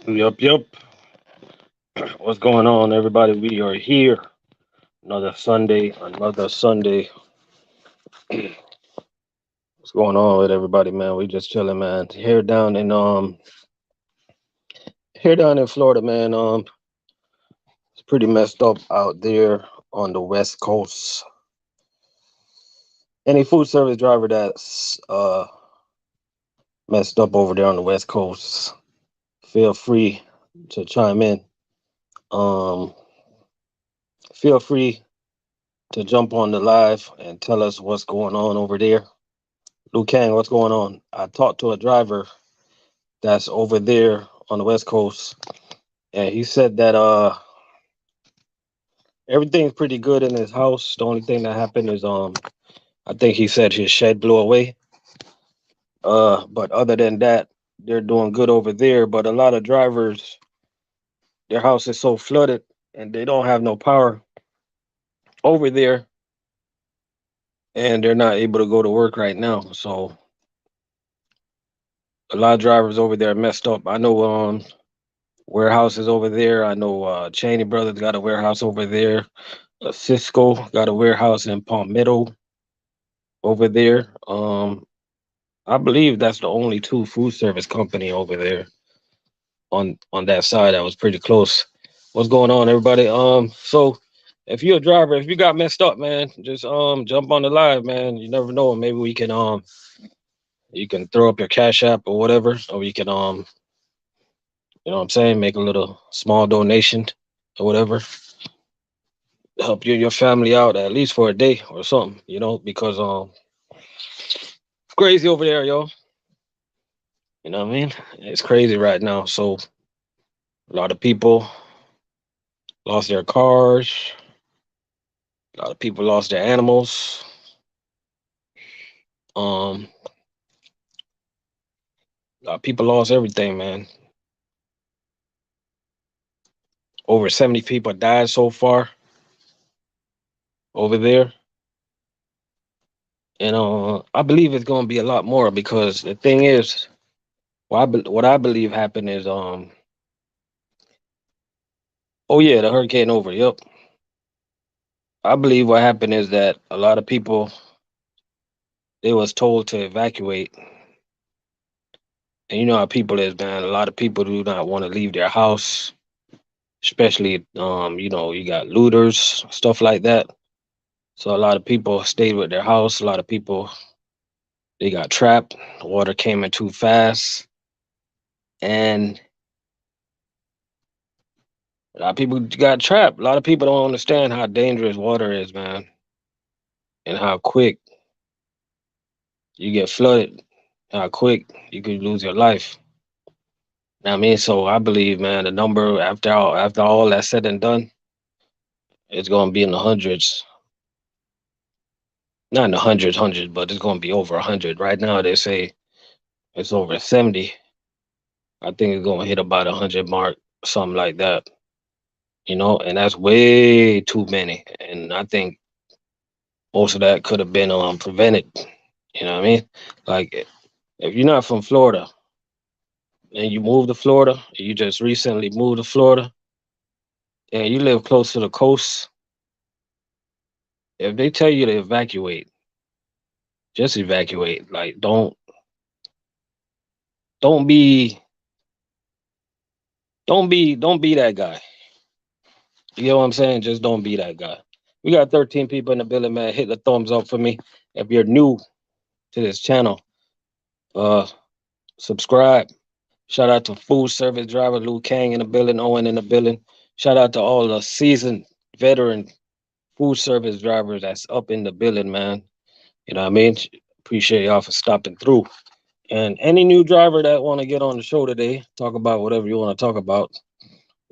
Yup, yup. What's going on, everybody? We are here. Another Sunday, another Sunday. What's going on with everybody, man? We just chilling, man. Here down in Florida, man. It's pretty messed up out there on the West Coast. Any food service driver that's messed up over there on the West Coast, feel free to chime in. Um, feel free to jump on the live and tell us what's going on over there. Liu Kang, what's going on? I talked to a driver that's over there on the West Coast, and he said that everything's pretty good in his house. The only thing that happened is I think he said his shed blew away. But other than that, they're doing good over there. But a lot of drivers, their house is so flooded and they don't have no power over there, and they're not able to go to work right now. So a lot of drivers over there are messed up. I know warehouses over there. I know Cheney Brothers got a warehouse over there. Cisco got a warehouse in Palmetto over there. I believe that's the only two food service company over there on that side. That was pretty close. What's going on, everybody? So if you're a driver, if you got messed up, man, just jump on the live, man. You never know. Maybe we can you can throw up your cash app or whatever, or you can you know what I'm saying, make a little small donation or whatever, help you and your family out at least for a day or something, because it's crazy over there, yo. You know what I mean? It's crazy right now. So a lot of people lost their cars. A lot of people lost their animals. Um, a lot of people lost everything, man. Over 70 people died so far over there, and I believe it's gonna be a lot more because the thing is, what I believe happened is, oh yeah, the hurricane over. Yep, I believe what happened is that a lot of people, they was told to evacuate. And you know how people is, man. A lot of people do not want to leave their house, especially you got looters, stuff like that. So a lot of people stayed with their house. A lot of people, they got trapped. The water came in too fast, and a lot of people got trapped. A lot of people don't understand how dangerous water is, man, and how quick you get flooded. How quick you could lose your life. Know what I mean, so I believe, man, the number after all that's said and done, it's gonna be in the hundreds. Not in the hundreds, but it's gonna be over 100. Right now, they say it's over 70. I think it's gonna hit about 100 mark, something like that. And that's way too many. And I think most of that could have been prevented. You know what I mean? Like, if you're not from Florida and you moved to Florida, you just recently moved to Florida, and you live close to the coast, if they tell you to evacuate, just evacuate. Like, don't be don't be that guy. You get what I'm saying? Just don't be that guy. We got 13 people in the building, man. Hit the thumbs up for me. If you're new to this channel, uh, subscribe. Shout out to food service driver Liu Kang in the building, Owen in the building. Shout out to all the seasoned veteran food service drivers that's up in the building, man. You know what I mean? Appreciate y'all for stopping through. And any new driver that want to get on the show today, talk about whatever you want to talk about.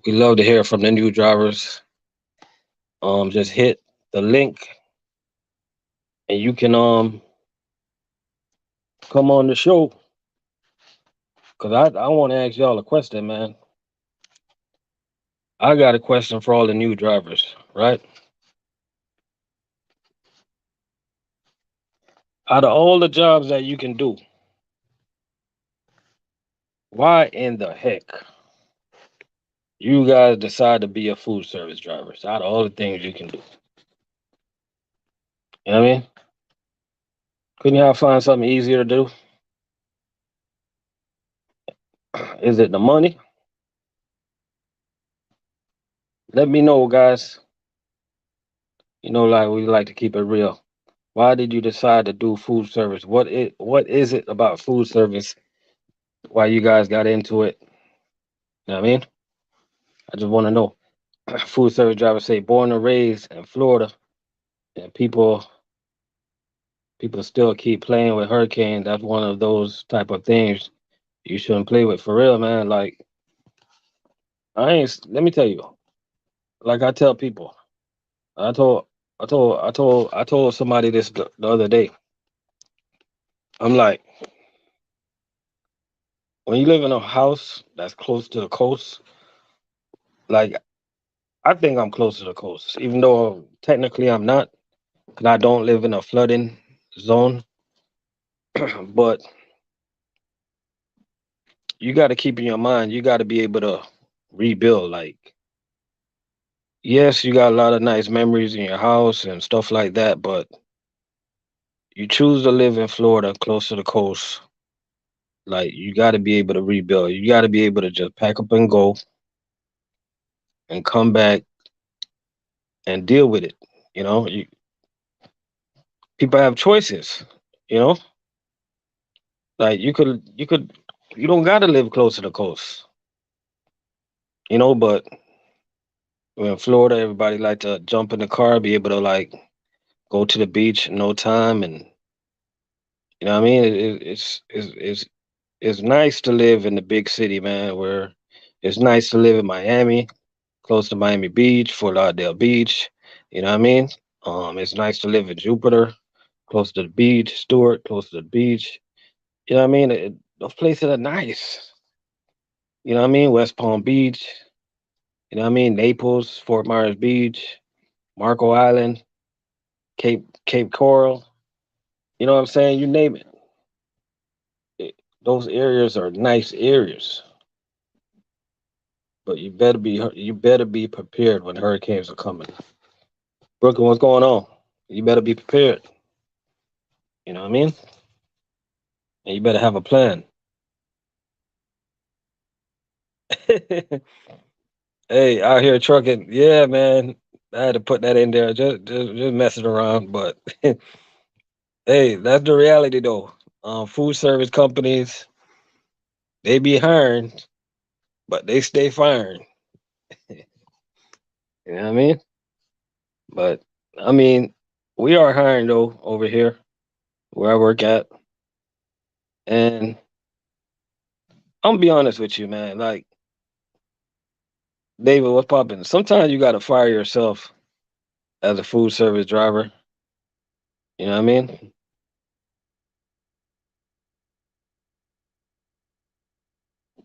We love to hear from the new drivers. Just hit the link and you can come on the show. Cause I want to ask y'all a question, man. I got a question for all the new drivers, right? Out of all the jobs that you can do, why in the heck? You guys decide to be a food service driver. It's out of all the things you can do. You know what I mean? Couldn't y'all find something easier to do? Is it the money? Let me know, guys. Like we like to keep it real. Why did you decide to do food service? What is it about food service? Why you guys got into it? You know what I mean? I just want to know. Food service drivers say born and raised in Florida, and people still keep playing with hurricane. That's one of those type of things you shouldn't play with for real, man. Like I ain't. Let me tell you. Like I tell people, I told, I told somebody this the other day. I'm like, when you live in a house that's close to the coast, like I think I'm close to the coast, even though technically I'm not, and I don't live in a flooding zone. But you got to keep in your mind, you got to be able to rebuild. Like, yes, you got a lot of nice memories in your house and stuff like that, but you choose to live in Florida, close to the coast. Like, you got to be able to rebuild. You got to be able to just pack up and go and come back and deal with it. People have choices. You know, like you don't got to live close to the coast. But in Florida, everybody like to jump in the car, be able to like go to the beach in no time, and you know what I mean. It's nice to live in the big city, man. Where it's nice to live in Miami, close to Miami Beach, Fort Lauderdale Beach. You know what I mean? It's nice to live in Jupiter, close to the beach, Stewart, close to the beach. You know what I mean? Those places are nice. You know what I mean? West Palm Beach. You know what I mean? Naples, Fort Myers Beach, Marco Island, Cape Coral. You know what I'm saying? You name it. Those areas are nice areas, but you better be prepared when hurricanes are coming. Brooklyn, what's going on? You better be prepared. You know what I mean? And you better have a plan. Hey, out here trucking. Yeah, man. I had to put that in there, just messing around. But hey, that's the reality though. Food service companies, they be hiring, but they stay firing. You know what I mean? But I mean, we are hiring though over here where I work at. And I'm gonna be honest with you, man. Like, David, what's popping? Sometimes you gotta fire yourself as a food service driver. You know what I mean?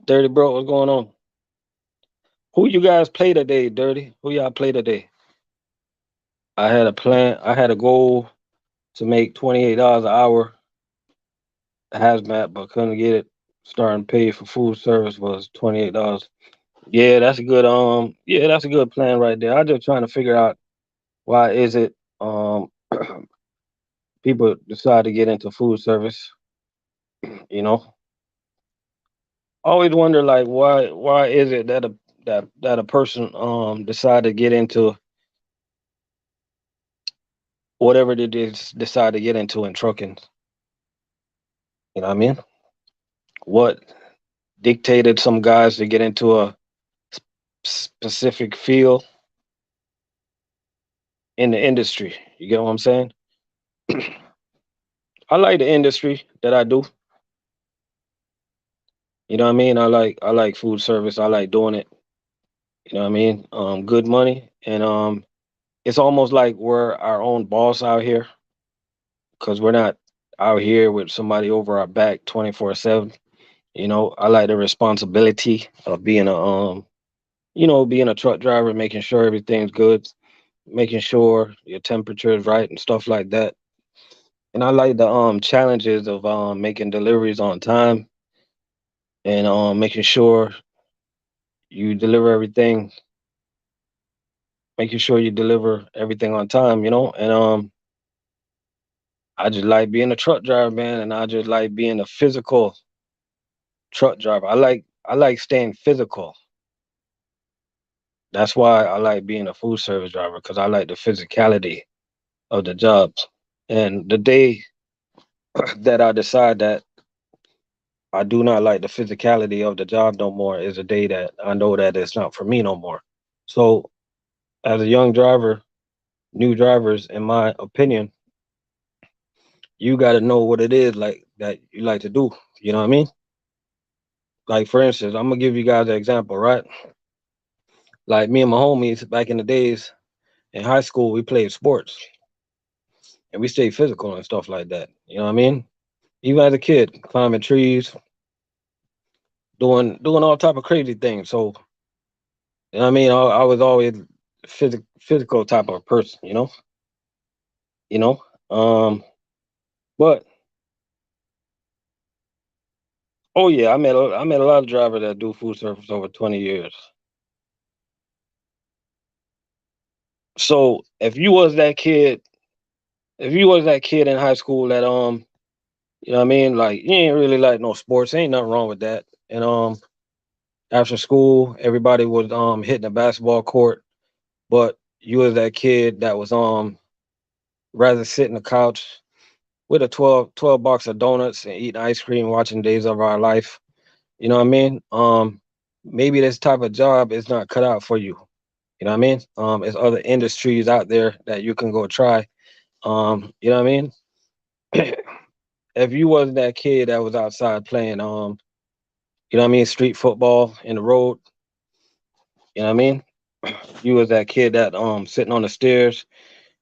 Dirty bro, what's going on? Who you guys play today, Dirty? Who y'all play today? I had a plan. I had a goal to make $28 an hour hazmat, but couldn't get it. Starting pay for food service was $28. Yeah, that's a good yeah, that's a good plan right there. I'm just trying to figure out why is it people decide to get into food service, you know? Always wonder like why is it that a person decide to get into whatever they decide to get into in trucking, you know what I mean? What dictated some guys to get into a specific field in the industry? You get what I'm saying? I like the industry that I do. You know what I mean? I like food service. I like doing it. You know what I mean? Good money, and it's almost like we're our own boss out here because we're not out here with somebody over our back 24/7. I like the responsibility of being being a truck driver, making sure everything's good, making sure your temperature is right and stuff like that. And I like the challenges of making deliveries on time and making sure You deliver everything, making sure you deliver everything on time, and I just like being a truck driver, man, and I just like being a physical truck driver. I like staying physical. That's why I like being a food service driver because I like the physicality of the job. And the day that I decide that I do not like the physicality of the job no more is a day that I know that it's not for me no more. So, as a young driver, new drivers, in my opinion, you got to know what it is like that you like to do. You know what I mean? Like for instance, I'm gonna give you guys an example, right? Like me and my homies back in the days in high school, we played sports and we stayed physical and stuff like that. You know what I mean? Even as a kid, climbing trees, doing all type of crazy things. So you know what I mean? I was always physical type of person. You know. But oh yeah, I met a lot of drivers that do food service over 20 years. So if you was that kid in high school that you know what I mean, like you ain't really like no sports, ain't nothing wrong with that. And after school, everybody was hitting the basketball court, but you was that kid that was rather sit in the couch with a 12 box of donuts and eating ice cream, watching Days of Our Life. You know what I mean? Maybe this type of job is not cut out for you. You know what I mean? There's other industries out there that you can go try. You know what I mean? If you wasn't that kid that was outside playing, you know what I mean, street football in the road, you know what I mean? You was that kid that sitting on the stairs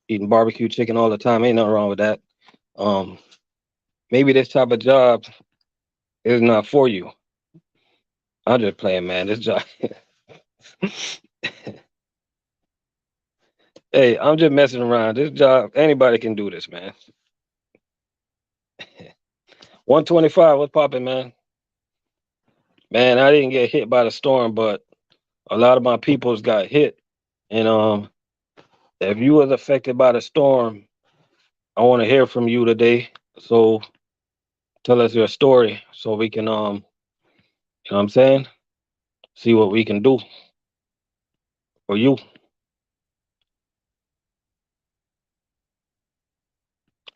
eating barbecue chicken all the time. Ain't nothing wrong with that. Um, maybe this type of job is not for you. I'm just playing, man. This job. Hey, I'm just messing around. This job, anybody can do this, man. 125, what's popping, man? Man, I didn't get hit by the storm, but a lot of my peoples got hit. And if you was affected by the storm, I want to hear from you today. So tell us your story so we can you know what I'm saying? See what we can do for you.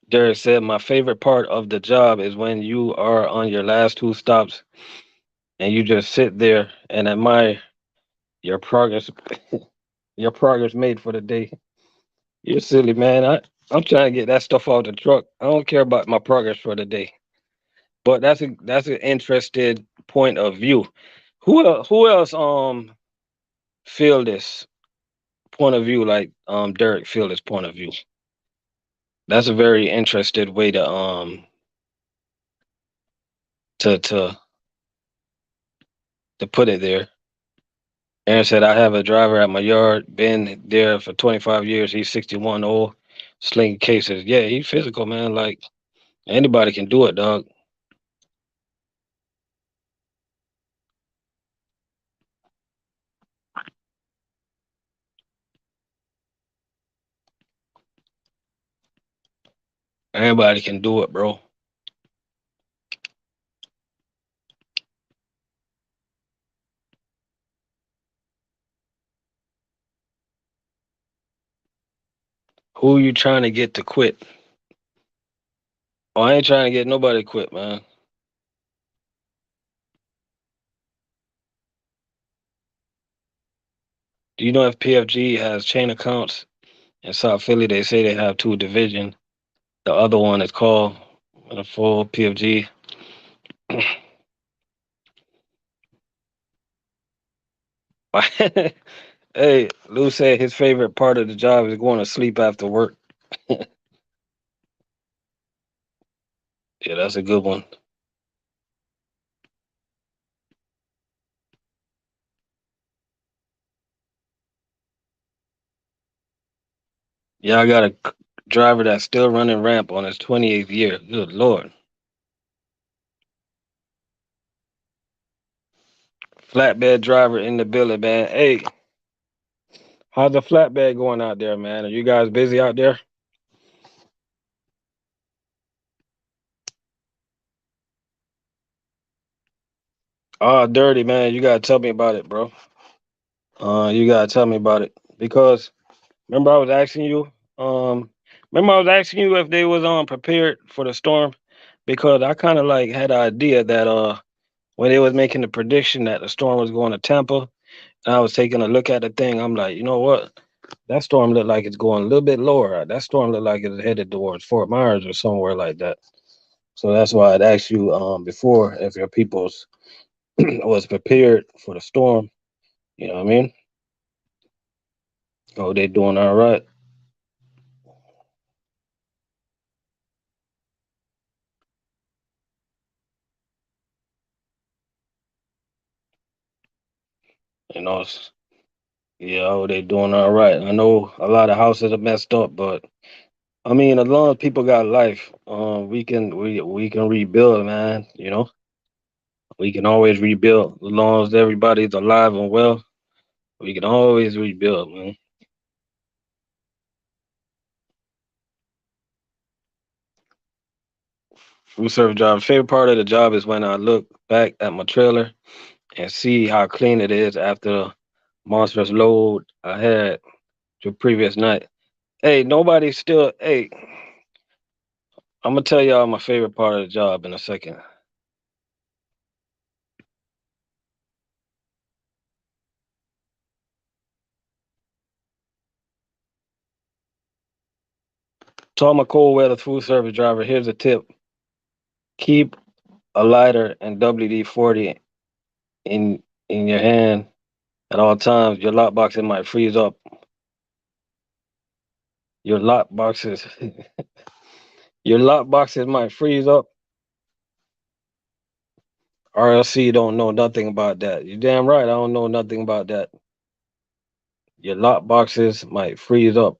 Derek said my favorite part of the job is when you are on your last two stops and you just sit there and admire your progress your progress made for the day. You're silly, man. I'm trying to get that stuff off the truck. I don't care about my progress for the day. But that's an interested point of view. Who else feel this point of view like Derek feel this point of view? That's a very interested way to put it there. Aaron said I have a driver at my yard, been there for 25 years. He's 61 old, slinging cases. Yeah, he's physical, man. Like anybody can do it, dog. Everybody can do it, bro. Who you trying to get to quit? Oh, I ain't trying to get nobody to quit, man. Do you know if PFG has chain accounts in South Philly? They say they have two division. The other one is called the full PFG. Hey, Lou said his favorite part of the job is going to sleep after work. Yeah, that's a good one. Yeah, I got a driver that's still running ramp on his 28th year. Good Lord. Flatbed driver in the building, man. Hey, how's the flatbed going out there, man? Are you guys busy out there? Oh, dirty, man. You gotta tell me about it, bro. You gotta tell me about it because remember I was asking you. Um, remember I was asking you if they was prepared for the storm because I kind of like had an idea that when they was making the prediction that the storm was going to Tampa, and I was taking a look at the thing, I'm like, you know what? That storm looked like it's going a little bit lower. That storm looked like it's headed towards Fort Myers or somewhere like that. So that's why I'd asked you before if your people's was prepared for the storm. You know what I mean? Oh, they doing all right. You know, yeah, oh, they doing all right. I know a lot of houses are messed up, but I mean, as long as people got life, we can rebuild, man. You know, we can always rebuild as long as everybody's alive and well. We can always rebuild, man. Food service job. Favorite part of the job is when I look back at my trailer and see how clean it is after the monstrous load I had the previous night. Hey, nobody still. Hey, I'm gonna tell y'all my favorite part of the job in a second. To all my cold weather food service driver, here's a tip: keep a lighter and WD-40 in your hand at all times. Your lock boxes might freeze up. Your lock boxes, your lock boxes might freeze up. RLC don't know nothing about that. You damn right, I don't know nothing about that. Your lock boxes might freeze up.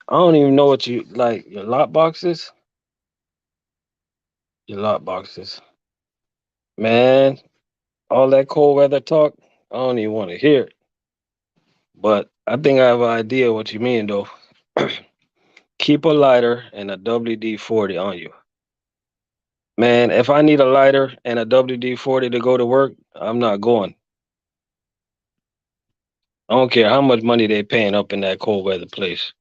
I don't even know what you like. Your lock boxes, your lock boxes, man. All that cold weather talk, I don't even want to hear it. But I think I have an idea what you mean though. Keep a lighter and a WD-40 on you. Man, if I need a lighter and a WD-40 to go to work, I'm not going. I don't care how much money they paying up in that cold weather place.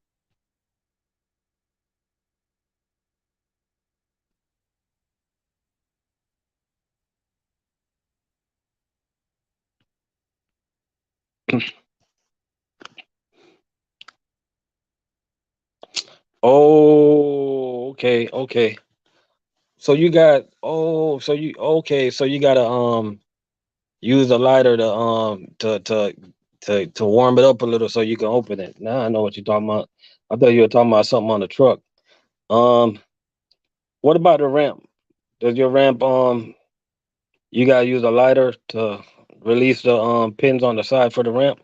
Oh, okay, okay. So you got so you okay, so you gotta use a lighter to warm it up a little so you can open it. Now I know what you're talking about. I thought you were talking about something on the truck. Um, what about the ramp? Does your ramp you gotta use a lighter to release the pins on the side for the ramp?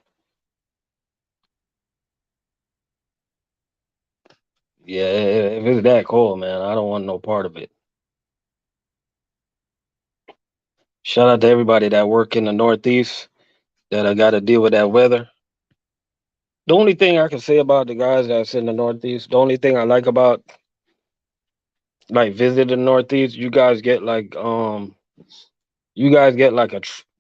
Yeah, if it's that cold, man, I don't want no part of it. Shout out to everybody that work in the Northeast that I got to deal with that weather. The only thing I can say about the guys that's in the Northeast, the only thing I like about like visiting the Northeast, you guys get like a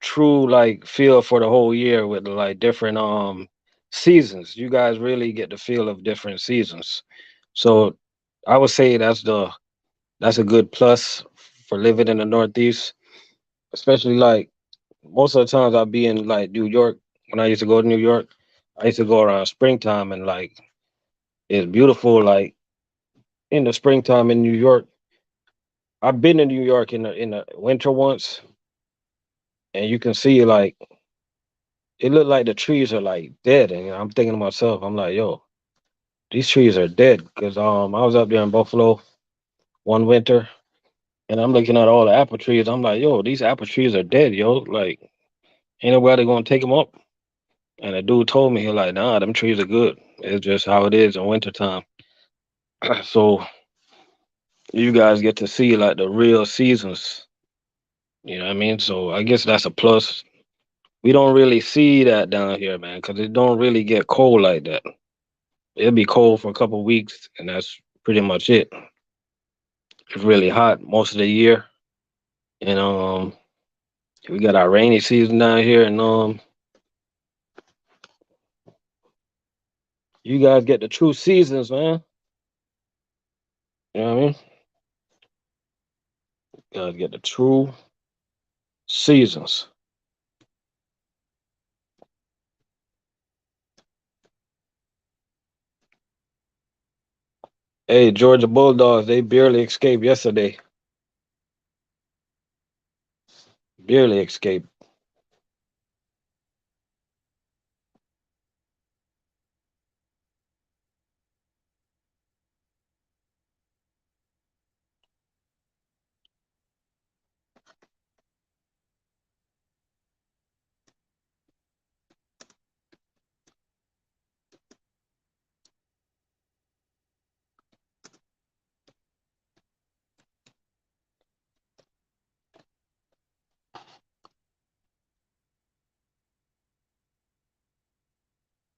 true like feel for the whole year with like different seasons. You guys really get the feel of different seasons. So I would say that's a good plus for living in the Northeast, especially like most of the times I'll be in like New York. When I used to go to New York, I used to go around springtime and like it's beautiful. Like in the springtime in New York, I've been in New York in the winter once, and you can see like it looked like the trees are like dead. And I'm thinking to myself, I'm like, yo, these trees are dead because I was up there in Buffalo one winter, and I'm looking at all the apple trees. I'm like, yo, these apple trees are dead, yo. Like ain't nobody gonna take them up. And the dude told me, he like, nah, them trees are good. It's just how it is in wintertime. So you guys get to see like the real seasons. You know what I mean? So I guess that's a plus. We don't really see that down here, man, because it don't really get cold like that. It'll be cold for a couple weeks, and that's pretty much it. It's really hot most of the year, and we got our rainy season down here, and you guys get the true seasons, man. You know what I mean? You guys get the true seasons. Hey, Georgia Bulldogs, they barely escaped yesterday. Barely escaped.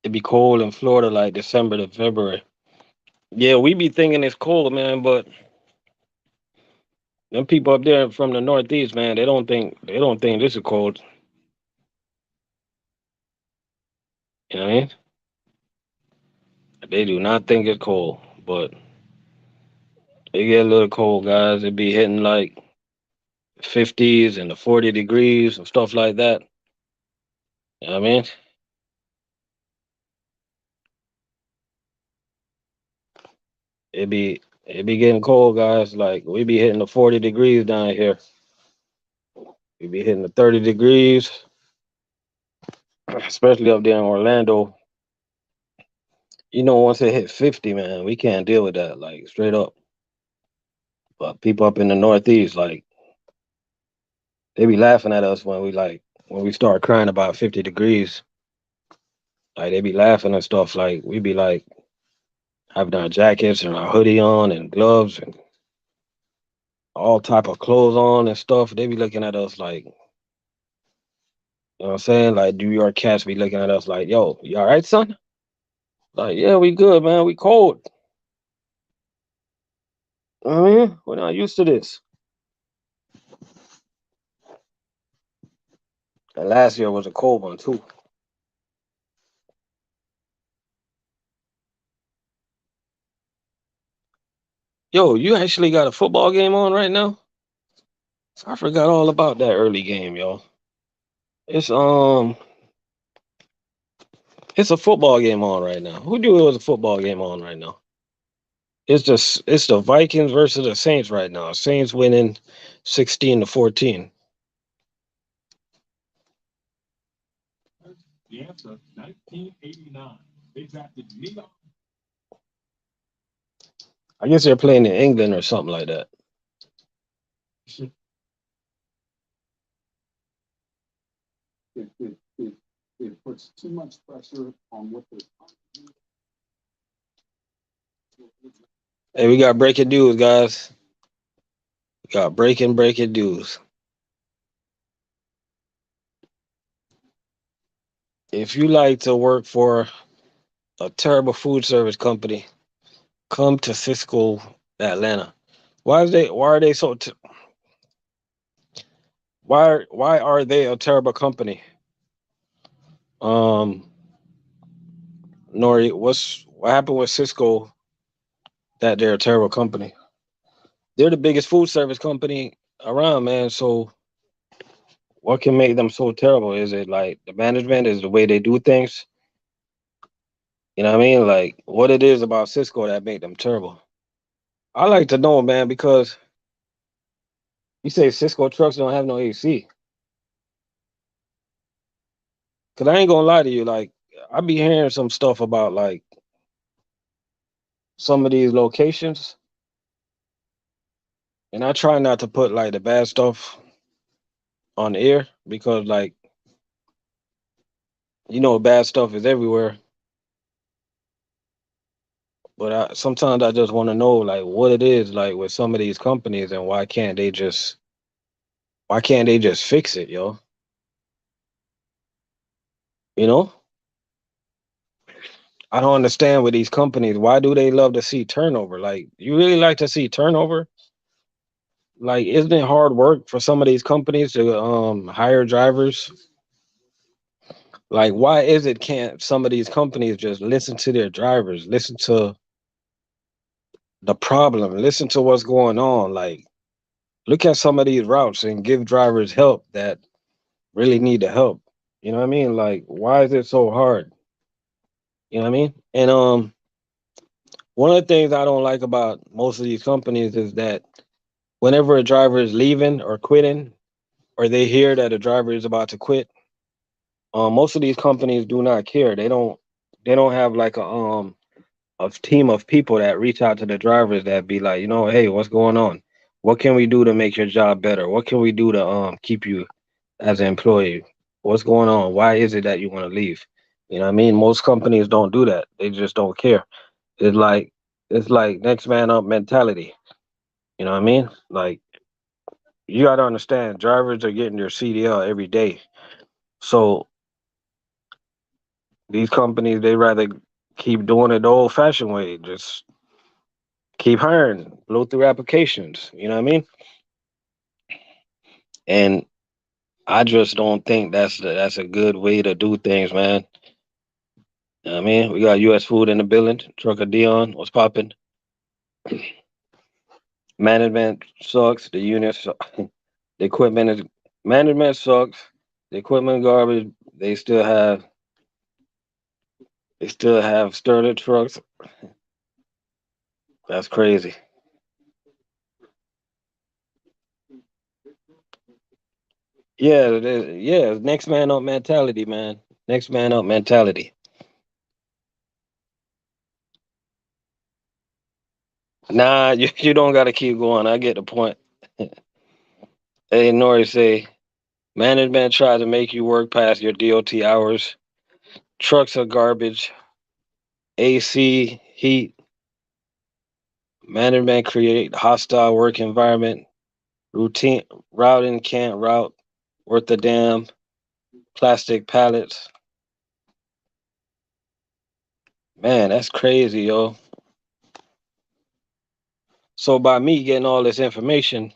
It be cold in Florida like December to February. Yeah, we be thinking it's cold, man, but them people up there from the Northeast, man, they don't think this is cold. You know what I mean? They do not think it's cold, but it get a little cold, guys. It be hitting like 50s and the 40 degrees and stuff like that. You know what I mean? It be getting cold, guys. Like we be hitting the 40 degrees down here. We be hitting the 30 degrees, especially up there in Orlando. Once it hit 50, man, we can't deal with that, like straight up. But people up in the Northeast, like they be laughing at us when we start crying about 50 degrees. Like they be laughing and stuff. Like we be like having our jackets and our hoodie on and gloves and all type of clothes on and stuff. They be looking at us like, you know what I'm saying? Like New York cats be looking at us like, yo, you all right, son? Like, yeah, we good, man. We cold. I mean, we're not used to this. And last year was a cold one too. Yo, you actually got a football game on right now? I forgot all about that early game, yo. It's it's a football game on right now. Who knew it was a football game on right now? It's the Vikings versus the Saints right now. Saints winning 16-14. I guess they're playing in England or something like that. Hey, we got breaking news, guys. We got breaking news. If you like to work for a terrible food service company, come to Cisco, Atlanta. Why are they so why are they a terrible company? Um, Nori, what happened with Cisco that they're a terrible company? They're the biggest food service company around, man. So what can make them so terrible? Is it like the management? Is the way they do things? You know what I mean? Like what it is about Cisco that make them terrible? I like to know, man, because you say Cisco trucks don't have no AC. Cause I ain't gonna lie to you, like I be hearing some stuff about like some of these locations, and I try not to put like the bad stuff on the air because like bad stuff is everywhere. But sometimes I just want to know like what it is like with some of these companies and why can't they just Why can't they just fix it, yo? You know, I don't understand with these companies. Why do they love to see turnover? Like, you really like to see turnover? Like, isn't it hard work for some of these companies to hire drivers? Like, why is it can't some of these companies just listen to their drivers, listen to the problem, listen to what's going on? Like, look at some of these routes and give drivers help that really need the help. You know what I mean? Like, why is it so hard? You know what I mean? And one of the things I don't like about most of these companies is that whenever a driver is leaving or quitting, or they hear that a driver is about to quit, most of these companies do not care. They don't have like a team of people that reach out to the drivers that be like, hey, what's going on? What can we do to make your job better? What can we do to keep you as an employee? What's going on? Why is it that you want to leave? You know what I mean? Most companies don't do that. They just don't care. It's like it's like next man up mentality. You know what I mean? Like, you gotta understand, drivers are getting their CDL every day. So these companies, they rather keep doing it the old fashioned way. Just keep hiring, blow through applications. You know what I mean? And I just don't think that's a good way to do things, man. You know what I mean? We got US Food in the building. Trucker Dion, what's popping? Management sucks. The unit, the equipment is management sucks. The equipment garbage. They still have Sterling trucks. That's crazy. Yeah, yeah. Next man up mentality, man. Next man up mentality. Nah, you don't got to keep going. I get the point. Hey, Nori say management tries to make you work past your DOT hours. Trucks are garbage. AC, heat, management create hostile work environment. Routine routing can't route worth a damn. Plastic pallets. Man, that's crazy, yo. So by me getting all this information,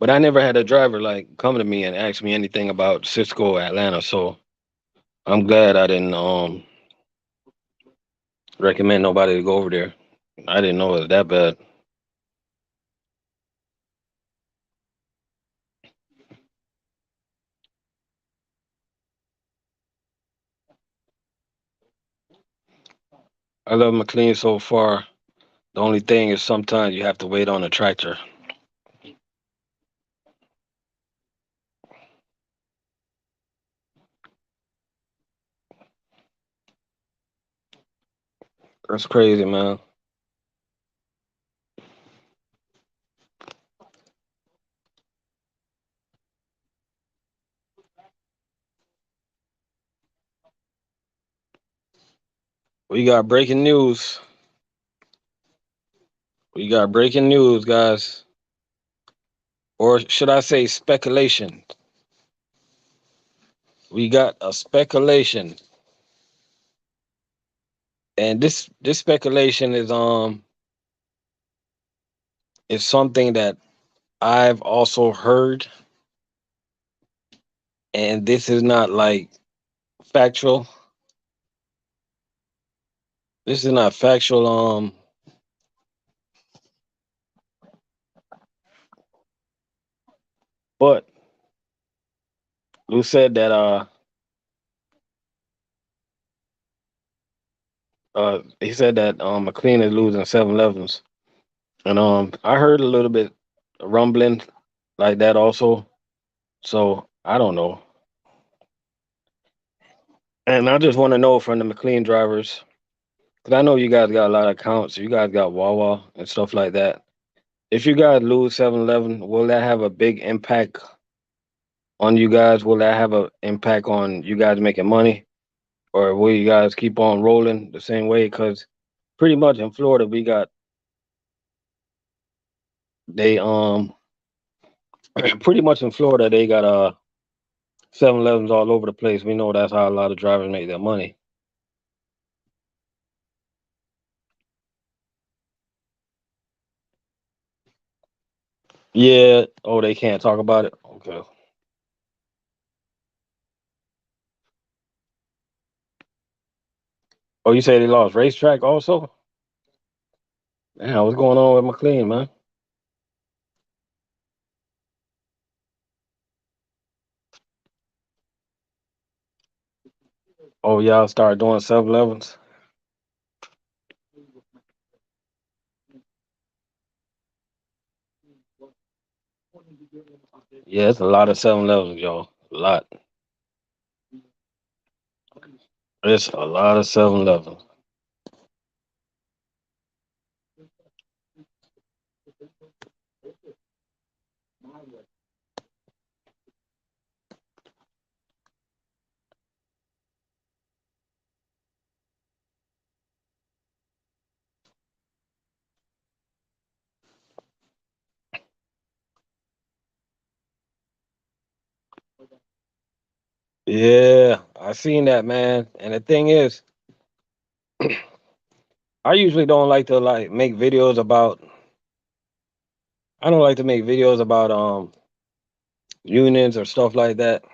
but I never had a driver like come to me and ask me anything about Cisco Atlanta. So I'm glad I didn't recommend nobody to go over there. I didn't know it was that bad. I love McLean so far. The only thing is sometimes you have to wait on a tractor. That's crazy, man. We got breaking news. We got breaking news, guys. Or should I say speculation? We got a speculation. And this speculation is something that I've also heard, and this is not like factual. This is not factual. But Lou said that he said that McLean is losing 7-Elevens, and I heard a little bit rumbling like that also. So I don't know, and I just want to know from the McLean drivers, because I know you guys got a lot of accounts. You guys got Wawa and stuff like that. If you guys lose 7-Eleven, will that have a big impact on you guys? Will that have an impact on you guys making money, or will you guys keep on rolling the same way? Because pretty much in Florida, we got they pretty much in Florida they got 7-Elevens all over the place. We know that's how a lot of drivers make their money. Yeah. Oh, they can't talk about it. Okay. Oh, you say they lost racetrack also? Man, what's going on with McLean, man? Oh, y'all start doing 7-Elevens? Yeah, it's a lot of 7-Elevens, y'all. A lot. It's a lot of 7-Elevens. Yeah, I seen that, man. And the thing is, I usually don't like to like make videos about. I don't like to make videos about unions or stuff like that.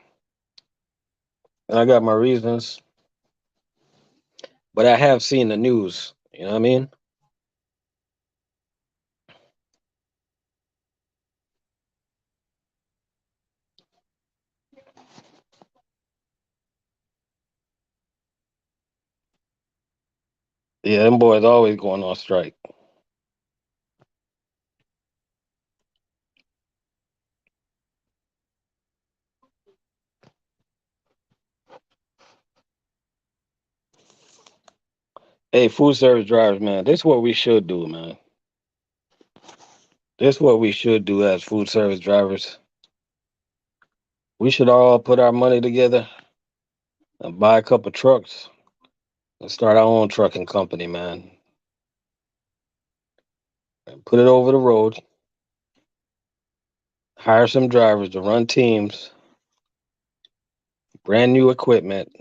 And I got my reasons, but I have seen the news. You know what I mean? Yeah, them boys always going on strike. Hey, food service drivers, man, this is what we should do, man. This is what we should do as food service drivers. We should all put our money together and buy a couple trucks and start our own trucking company, man. And put it over the road, hire some drivers to run teams, brand new equipment,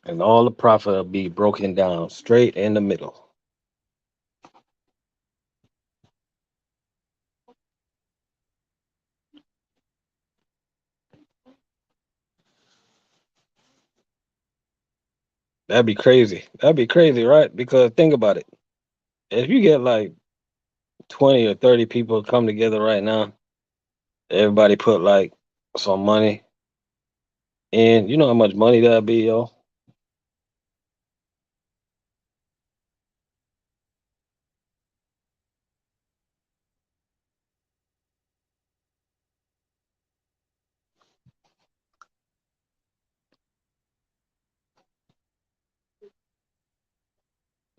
and all the profit will be broken down straight in the middle. That'd be crazy. That'd be crazy, right? Because think about it. If you get like 20 or 30 people come together right now, everybody put like some money in, you know how much money that'd be, yo?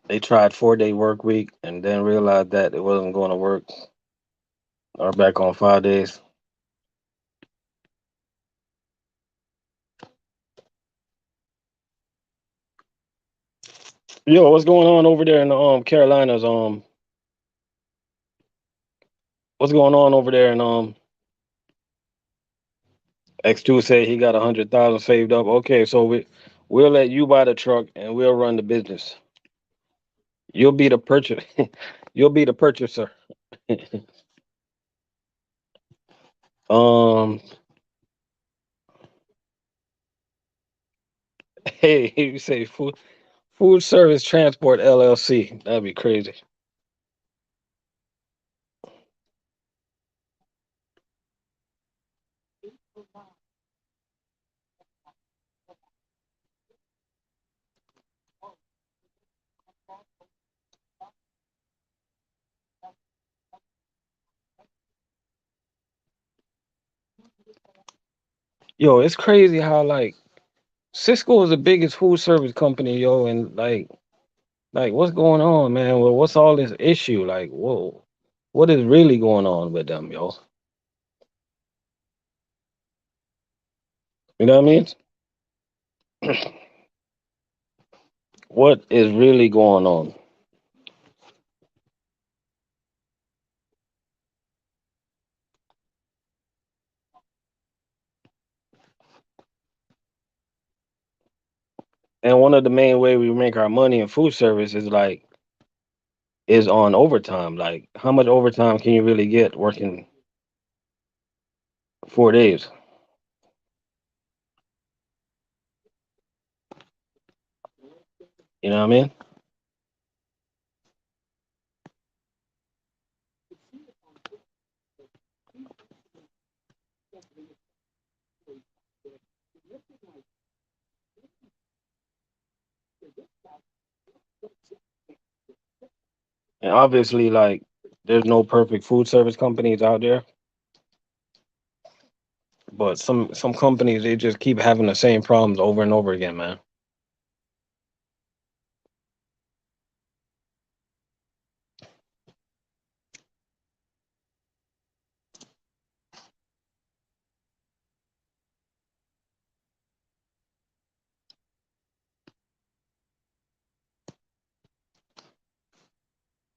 They tried 4-day work week and then realized that it wasn't going to work. Are back on 5 days. Yo, what's going on over there in the Carolinas? What's going on over there in X2 said he got 100,000 saved up. Okay, so we'll let you buy the truck and we'll run the business. You'll be the purchaser. You'll be the purchaser. um, hey, you say food service transport LLC. That'd be crazy. Yo, it's crazy how like Cisco is the biggest food service company, yo, and like Like, what's going on, man? Well, what's all this issue? Like, whoa, what is really going on with them, yo? You know what I mean? What is really going on? And one of the main way we make our money in food service is on overtime. Like, how much overtime can you really get working 4 days? You know what I mean? And obviously, like, there's no perfect food service companies out there, but some companies they just keep having the same problems over and over again, man.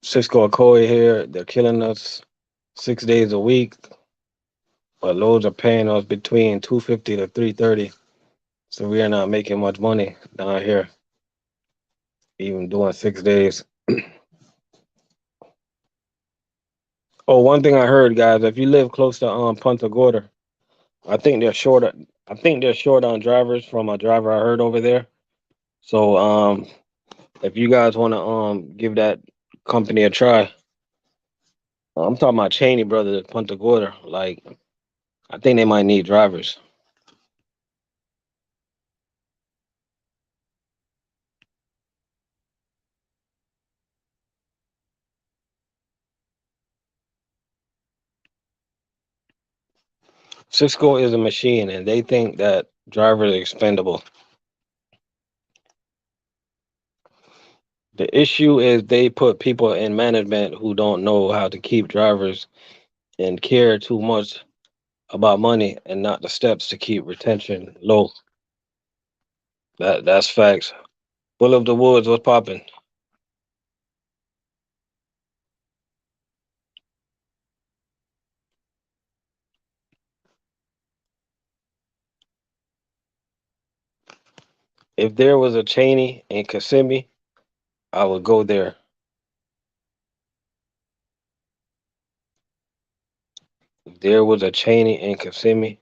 Cisco Akoi here, they're killing us 6 days a week, but loads are paying us between 250 to 330. So we are not making much money down here, even doing 6 days. Oh, one thing I heard, guys, if you live close to Punta Gorda, I think they're short. I think they're short on drivers from a driver I heard over there. So if you guys want to give that company a try, I'm talking about Cheney Brothers, Punta Gorda. Like I think they might need drivers. Cisco is a machine, and they think that drivers are expendable. The issue is they put people in management who don't know how to keep drivers and care too much about money and not the steps to keep retention low. That's facts. Full of the woods, what's popping? If there was a Cheney in Kissimmee, I would go there. If there was a Cheney in Kissimmee,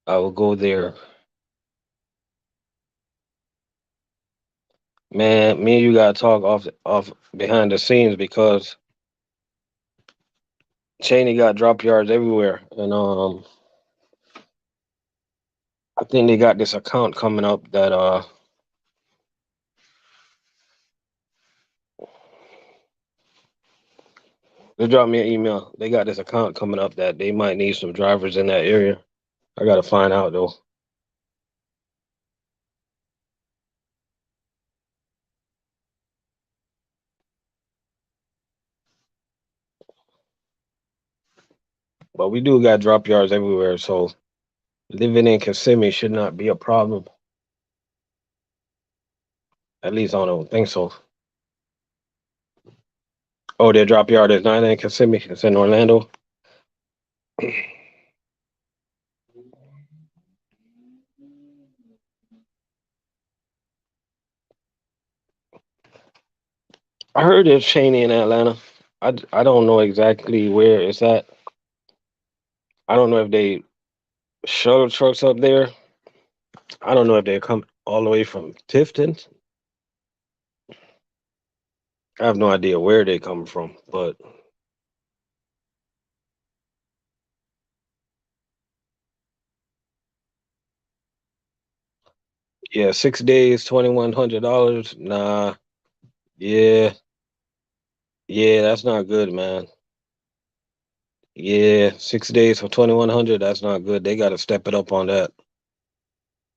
I would go there. Man, me and you gotta talk off behind the scenes because Cheney got drop yards everywhere, and I think they got this account coming up that they dropped me an email. They got this account coming up that they might need some drivers in that area. I gotta find out though. But we do got drop yards everywhere, so living in Kissimmee should not be a problem. At least I don't think so. Oh, their drop yard is not in Kissimmee. It's in Orlando. I heard it's Cheney in Atlanta. I don't know exactly where it's at. I don't know if they shuttle trucks up there. I don't know if they come all the way from Tifton. I have no idea where they come from, but yeah, 6 days, $2,100. Nah, yeah, yeah, that's not good, man. Yeah, 6 days for 2,100. That's not good. They got to step it up on that.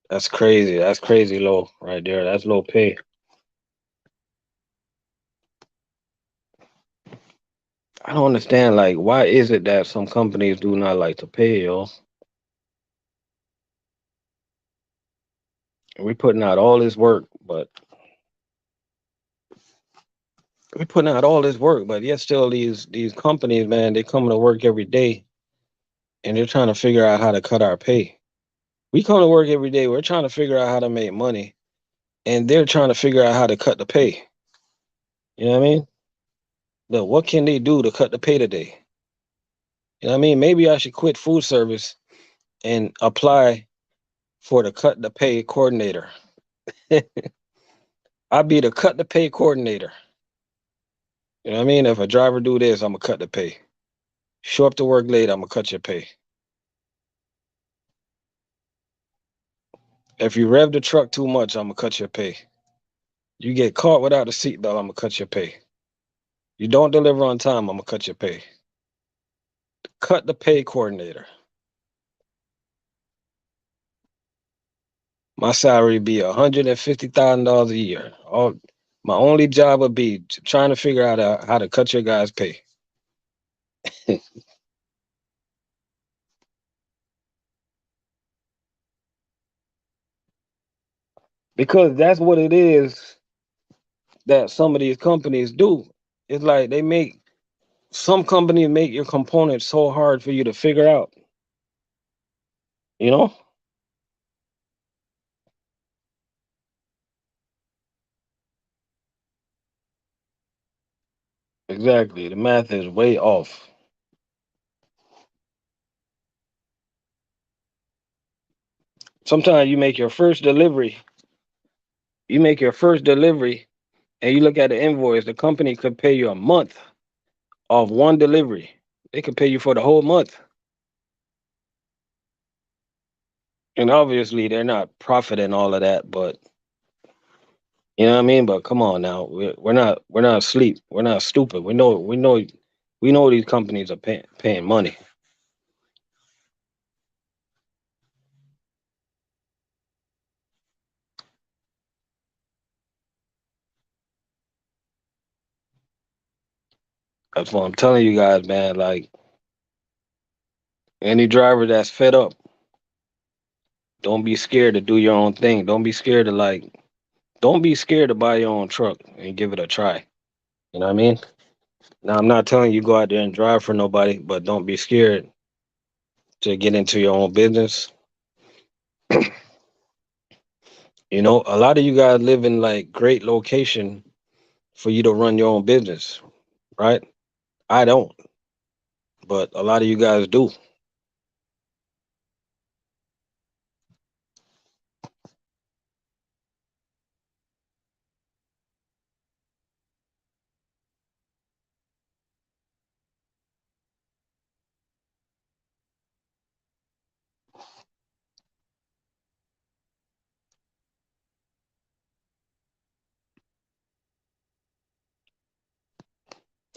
That's crazy. That's crazy low right there. That's low pay. I don't understand. Like, why is it that some companies do not like to pay, yo? We putting out all this work, but we putting out all this work, but yet still these companies, man, they come to work every day and they're trying to figure out how to cut our pay. We come to work every day. We're trying to figure out how to make money, and they're trying to figure out how to cut the pay. You know what I mean? But what can they do to cut the pay today? You know what I mean? Maybe I should quit food service and apply for the cut the pay coordinator. I'll be the cut the pay coordinator. You know what I mean? If a driver do this, I'm gonna cut the pay. Show up to work late, I'm gonna cut your pay. If you rev the truck too much, I'm gonna cut your pay. You get caught without a seatbelt, I'm gonna cut your pay. You don't deliver on time, I'm gonna cut your pay. Cut the pay coordinator. My salary be $150,000 a year. All my only job would be trying to figure out how to cut your guys' pay. Because that's what it is that some of these companies do. It's like they make some companies make your components so hard for you to figure out. You know? Exactly. The math is way off. Sometimes you make your first delivery and you look at the invoice, the company could pay you a month of one delivery. They could pay you for the whole month. And obviously they're not profiting all of that, but you know what I mean? But come on now. We're not asleep. We're not stupid. We know these companies are paying money. That's what I'm telling you guys, man. Like any driver that's fed up, don't be scared to do your own thing. Don't be scared to buy your own truck and give it a try. You know what I mean? Now I'm not telling you go out there and drive for nobody, but don't be scared to get into your own business. You know, a lot of you guys live in like great location for you to run your own business, right? I don't, but a lot of you guys do.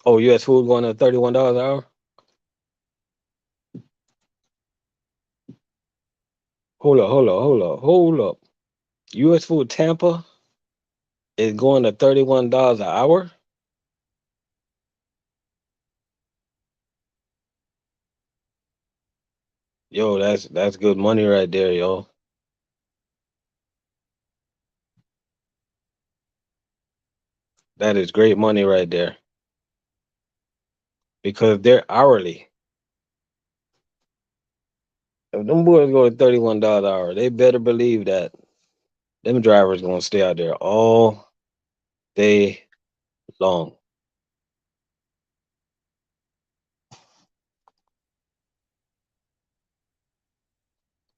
Oh, U.S. food going to $31 an hour? Hold up. U.S. food Tampa is going to $31 an hour? Yo, that's good money right there, yo. That is great money right there because they're hourly. If them boys go to $31 an hour, they better believe that them drivers gonna stay out there all day long.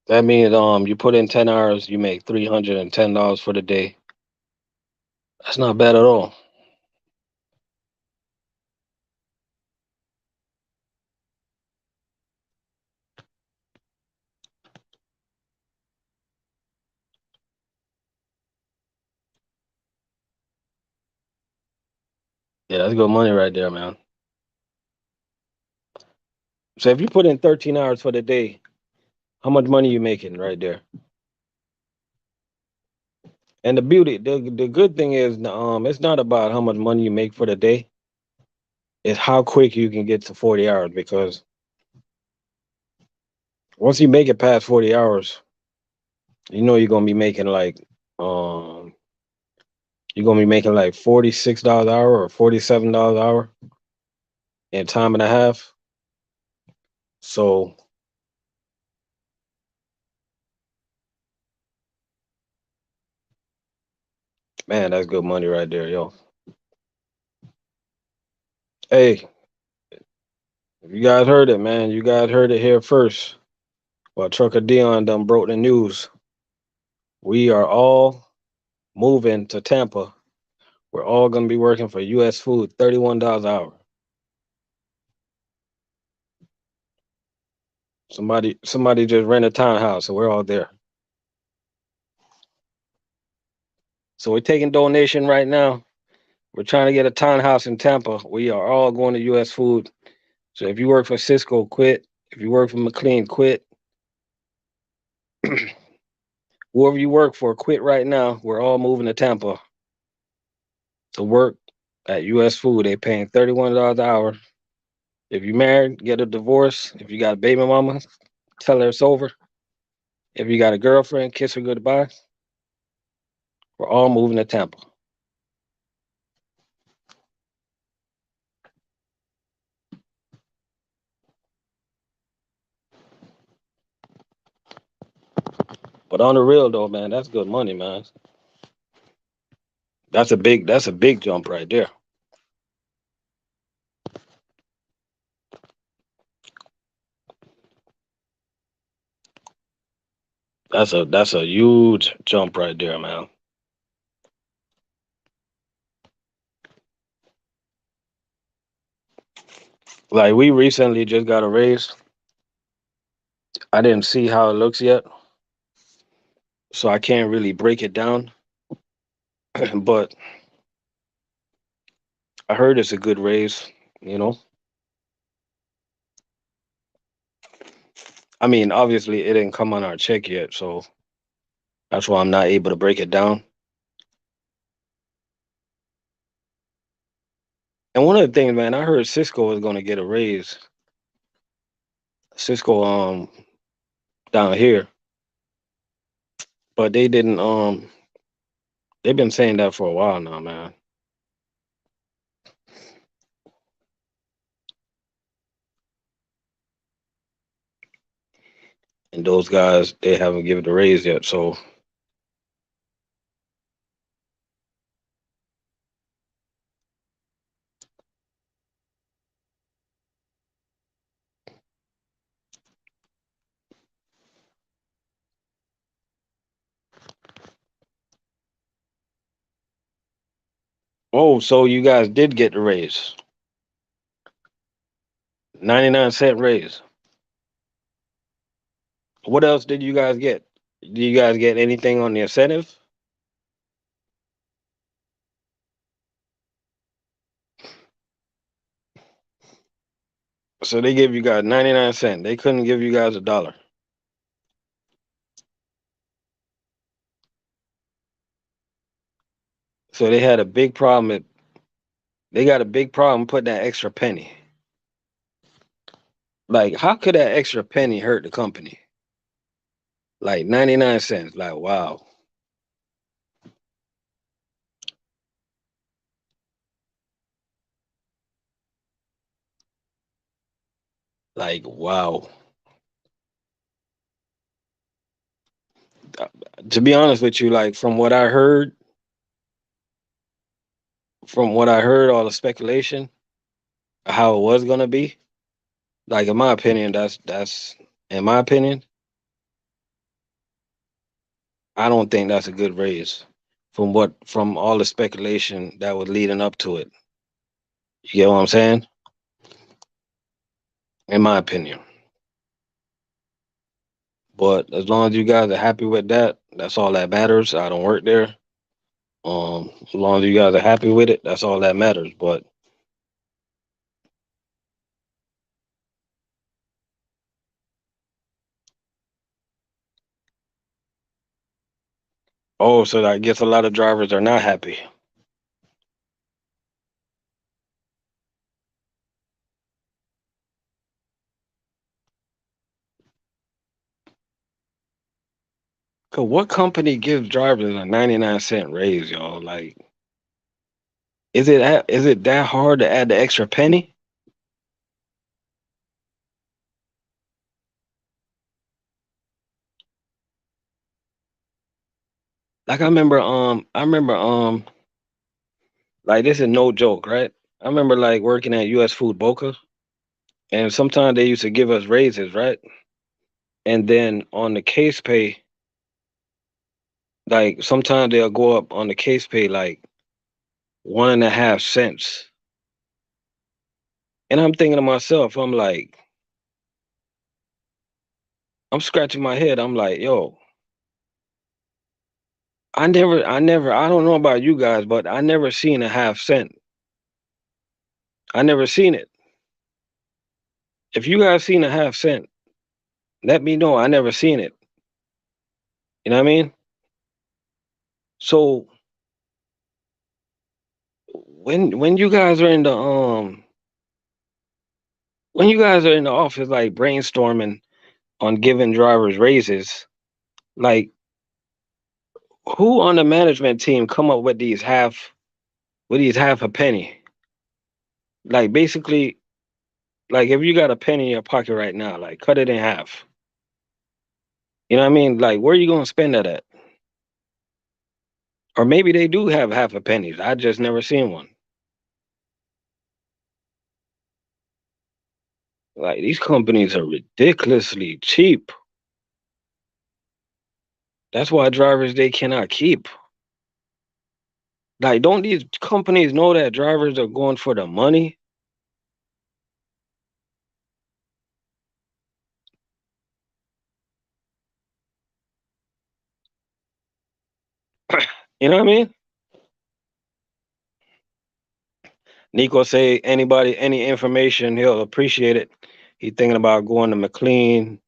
That means you put in 10 hours, you make $310 for the day. That's not bad at all. Yeah, that's good money right there, man. So if you put in 13 hours for the day, how much money you making right there? And the good thing is, it's not about how much money you make for the day. is how quick you can get to 40 hours. Because once you make it past 40 hours, you know you're gonna be making like um you're gonna be making like $46 an hour or $47 an hour in time and a half. So man, that's good money right there, yo. Hey, you guys heard it, man. You guys heard it here first. Well, Trucker Dion done broke the news. We are all moving to Tampa. We're all gonna be working for US Food, $31 an hour. Somebody just rent a townhouse, so we're all there. So we're taking donation right now. We're trying to get a townhouse in Tampa. We are all going to US Food. So if you work for Cisco, quit. If you work for McLean, quit. Whoever you work for, quit right now. We're all moving to Tampa to work at US Food. They paying $31 an hour. If you married, get a divorce. If you got a baby mama, tell her it's over. If you got a girlfriend, kiss her goodbye. We're all moving to Tampa. But on the real though, man, that's good money, man. That's a big jump right there. That's a huge jump right there, man. Like we recently just got a raise. I didn't see how it looks yet, so I can't really break it down. But I heard it's a good raise, you know. I mean, obviously it didn't come on our check yet, so that's why I'm not able to break it down. And one of the things, man, I heard Cisco is gonna get a raise. Cisco down here, but they didn't they've been saying that for a while now, man. And those guys they haven't given a raise yet. So oh, so you guys did get the raise. 99-cent raise. What else did you guys get? Do you guys get anything on the incentive? So they give you guys 99 cents. They couldn't give you guys a dollar. So they had a big problem. They got a big problem putting that extra penny. Like, how could that extra penny hurt the company? Like 99 cents. Like, wow. Like, wow. To be honest with you, like from what I heard, all the speculation, how it was gonna be. Like in my opinion, that's in my opinion, I don't think that's a good raise. From all the speculation that was leading up to it. You get what I'm saying? In my opinion. But as long as you guys are happy with that, that's all that matters. I don't work there. As long as you guys are happy with it, that's all that matters. But oh, so I guess a lot of drivers are not happy. Cause what company gives drivers a 99-cent raise, y'all? Like, is it that hard to add the extra penny? Like I remember like this is no joke, right? I remember like working at US Food Boca, and sometimes they used to give us raises, right? And then on the case pay, like sometimes they'll go up on the case pay like 1.5 cents. And I'm thinking to myself, I'm like, I'm scratching my head. I'm like, yo, I don't know about you guys, but I never seen a half cent. I never seen it. If you guys seen a half cent, let me know. I never seen it. You know what I mean? So when you guys are in the when you guys are in the office like brainstorming on giving drivers raises, like who on the management team come up with these half a penny? Like basically, like if you got a penny in your pocket right now, like cut it in half. You know what I mean? Like where you gonna spend that at? Or maybe they do have half a pennies. I just never seen one. Like these companies are ridiculously cheap. That's why drivers they cannot keep. Like, don't these companies know that drivers are going for the money? You know what I mean? Nico say anybody, any information, he'll appreciate it. He thinking about going to McLean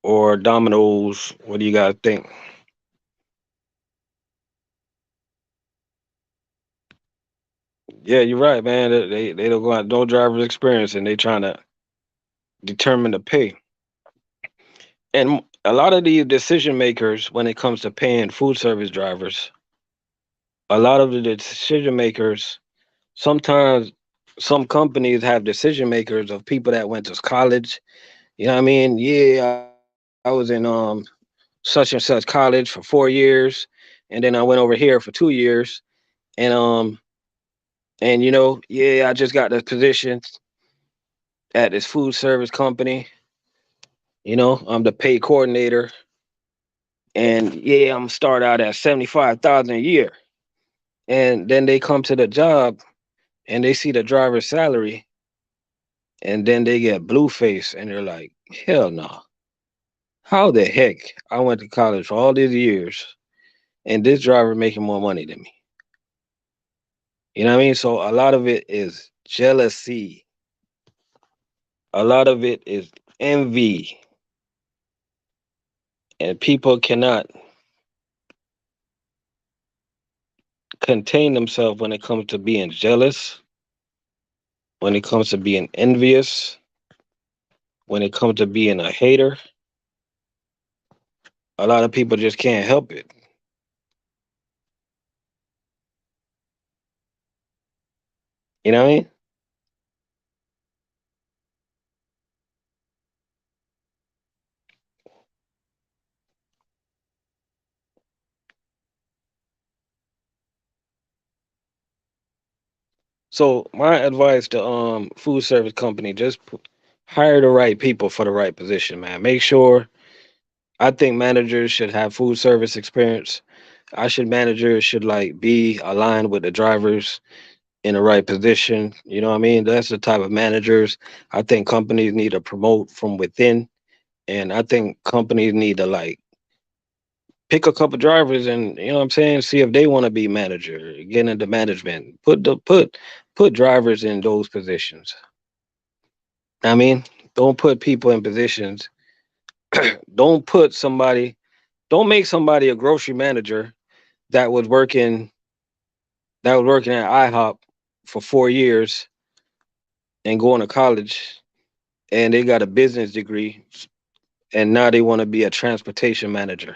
or Domino's. What do you guys think? Yeah, you're right, man. They don't got no driver's experience and they trying to determine the pay. And a lot of these decision makers, when it comes to paying food service drivers, a lot of the decision makers sometimes some companies have decision makers of people that went to college. You know what I mean? Yeah, I was in such and such college for 4 years, and then I went over here for 2 years, and and yeah, I just got the position at this food service company. I'm the pay coordinator, and yeah, I'm start out at 75,000 a year, and then they come to the job and they see the driver's salary, and then they get blue face, and they're like, hell no. How the heck I went to college for all these years and this driver making more money than me? You know what I mean? So a lot of it is jealousy. A lot of it is envy. And people cannot contain themselves when it comes to being jealous, when it comes to being envious, when it comes to being a hater. A lot of people just can't help it. You know what I mean? So my advice to food service company, just hire the right people for the right position, man. Make sure I think managers should have food service experience. Managers should like be aligned with the drivers in the right position. You know what I mean? That's the type of managers I think companies need to promote from within. And I think companies need to like pick a couple drivers and you know what I'm saying, see if they want to be manager, get into management. Put drivers in those positions. I mean, don't put people in positions. Don't put somebody don't make somebody a grocery manager that was working at IHOP for 4 years and going to college and they got a business degree and now they want to be a transportation manager.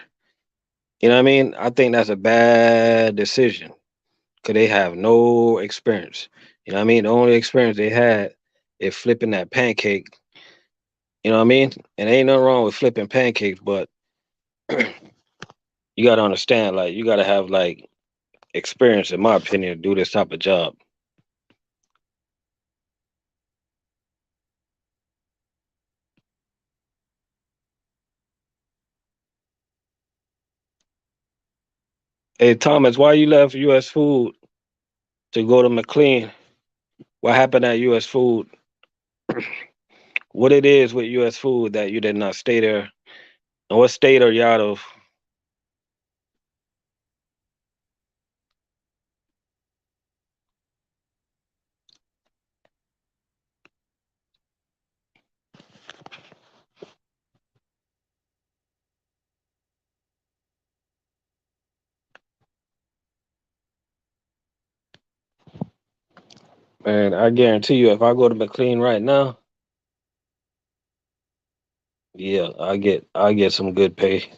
You know what I mean? I think that's a bad decision because they have no experience. You know what I mean? The only experience they had is flipping that pancake. You know what I mean? And ain't nothing wrong with flipping pancakes, but you got to understand, like, you got to have like experience, in my opinion, to do this type of job. Hey, Thomas, why you left U.S. Food to go to McLean? What happened at U.S. Food? What it is with U.S. Food that you did not stay there? And what state are you out of? Man, I guarantee you, if I go to McLean right now, yeah, I get some good pay.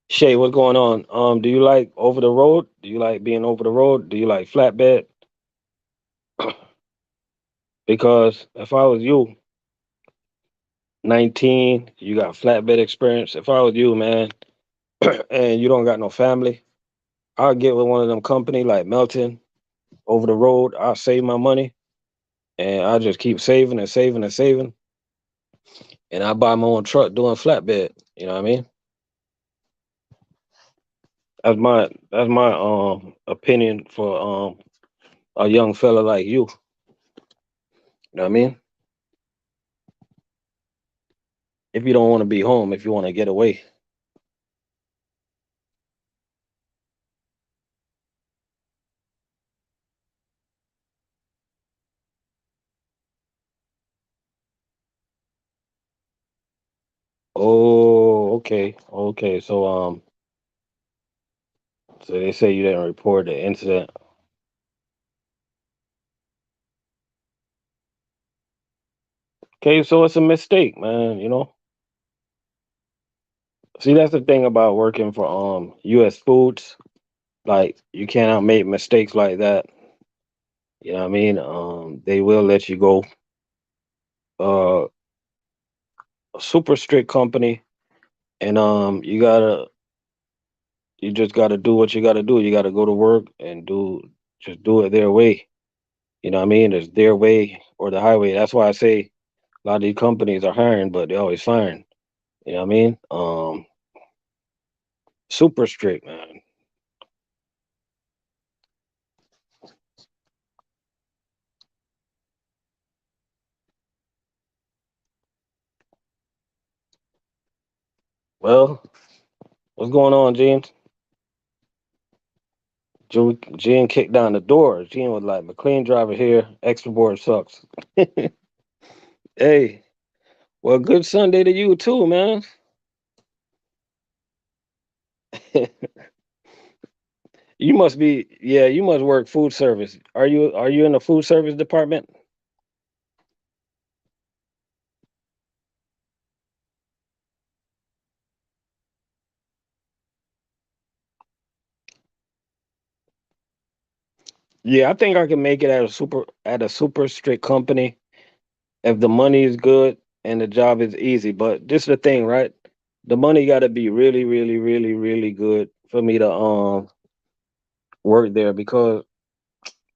Shay, what's going on? Do you like over the road? Do you like being over the road? Do you like flatbed? Because if I was you, 19, you got flatbed experience. If I was you, man, and you don't got no family, I'll get with one of them company like Melton over the road. I'll save my money and I'll just keep saving and saving and saving. And I buy my own truck doing flatbed. You know what I mean? That's my opinion for a young fella like you. You know what I mean? If you don't want to be home, if you want to get away. Oh, okay. Okay. So they say you didn't report the incident. Okay, so it's a mistake, man, you know? See, that's the thing about working for US Foods. Like you cannot make mistakes like that. You know what I mean? They will let you go. A super strict company, and you just gotta do what you gotta do. You gotta go to work and just do it their way. You know what I mean? It's their way or the highway. That's why I say a lot of these companies are hiring, but they always firing. You know what I mean? Super strict, man. Well, what's going on, Gene? Gene kicked down the door. Gene was like, "McLean driver here. Extra board sucks." Hey, well, good Sunday to you too, man. You must be, yeah, you must work food service. Are you in the food service department? Yeah, I think I can make it at a super strict company if the money is good and the job is easy. But this is the thing, right? The money got to be really, really, really, really good for me to work there because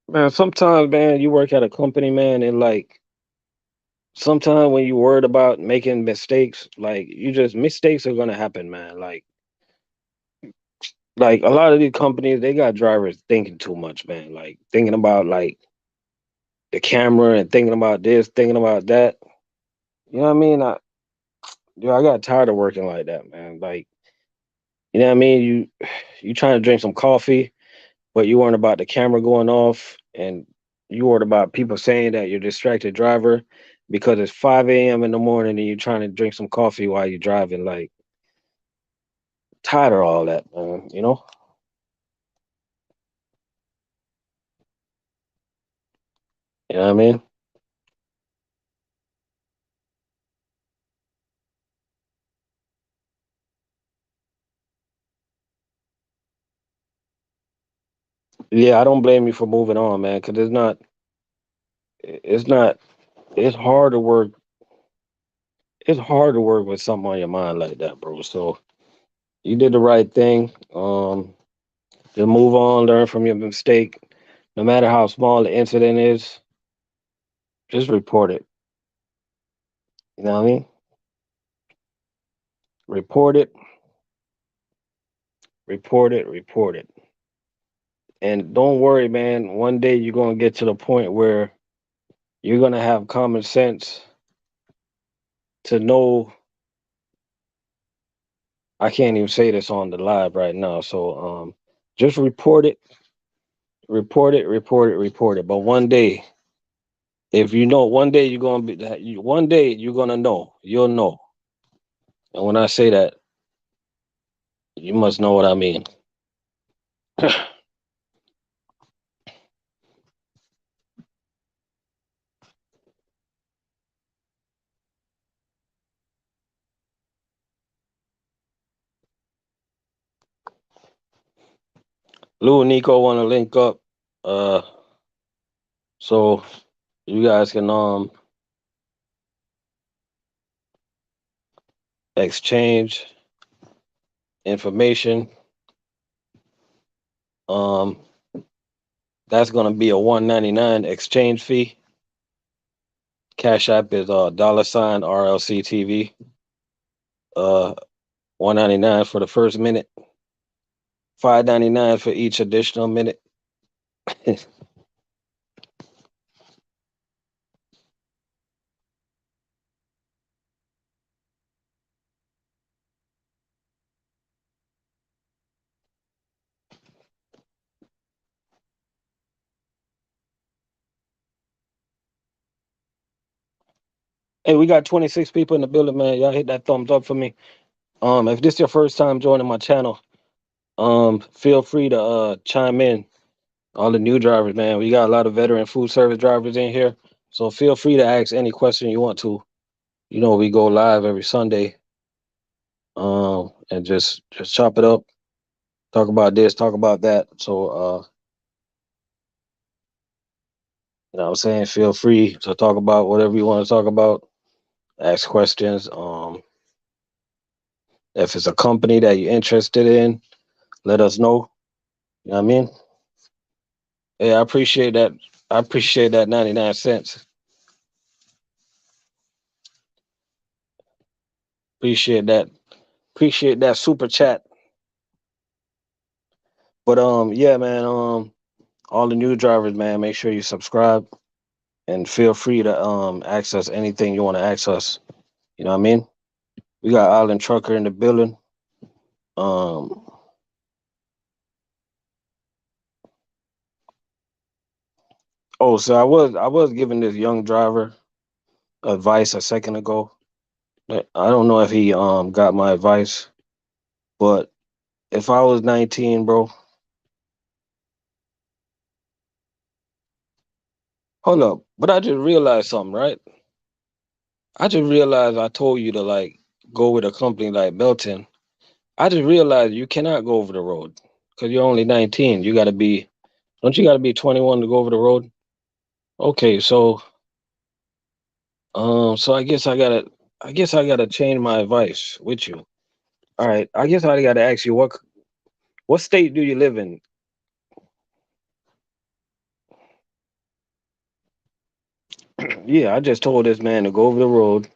man, sometimes man, you work at a company, man, and like sometimes when you worried about making mistakes, like you just mistakes are gonna happen, man. Like a lot of these companies, they got drivers thinking too much, man. Like thinking about like the camera and thinking about this, thinking about that. You know what I mean? I got tired of working like that, man. Like, you know what I mean? You trying to drink some coffee, but you weren't about the camera going off, and you weren't about people saying that you're a distracted driver because it's 5 a.m. in the morning and you're trying to drink some coffee while you're driving. Like, tired of all that, man. You know? You know what I mean? Yeah, I don't blame you for moving on, man, because it's not, it's hard to work. It's hard to work with something on your mind like that, bro. So you did the right thing. Just move on, learn from your mistake. No matter how small the incident is, just report it. You know what I mean? Report it, report it, report it. And don't worry, man. One day you're gonna get to the point where you're gonna have common sense to know. I can't even say this on the live right now. So just report it, report it, report it, report it. But one day, if you know, one day you're gonna be that. One day you're gonna know. You'll know. And when I say that, you must know what I mean. Lou and Nico want to link up, uh, so you guys can exchange information. Um, that's gonna be a 199 exchange fee. Cash App is dollar sign RLCTV. 199 for the first minute, 5.99 for each additional minute. Hey, we got 26 people in the building, man. Y'all hit that thumbs up for me. If this is your first time joining my channel, feel free to chime in. All the new drivers, man. We got a lot of veteran food service drivers in here. So feel free to ask any question you want to. You know, we go live every Sunday. And just chop it up, talk about this, talk about that. So you know what I'm saying, feel free to talk about whatever you want to talk about, ask questions. If it's a company that you're interested in, let us know. You know what I mean? Yeah, I appreciate that. I appreciate that 99 cents. Appreciate that. Appreciate that super chat. But yeah, man, all the new drivers, man, make sure you subscribe and feel free to access anything you want to access. You know what I mean? We got Island Trucker in the building. Um so I was giving this young driver advice a second ago. I don't know if he got my advice, but if I was 19, bro, hold up. But I just realized something, right? I just realized I told you to like go with a company like Belton. I just realized you cannot go over the road because you're only 19. You got to be, don't you got to be 21 to go over the road? Okay, so I guess I gotta change my advice with you. All right, I guess I gotta ask you what state do you live in? Yeah, I just told this man to go over the road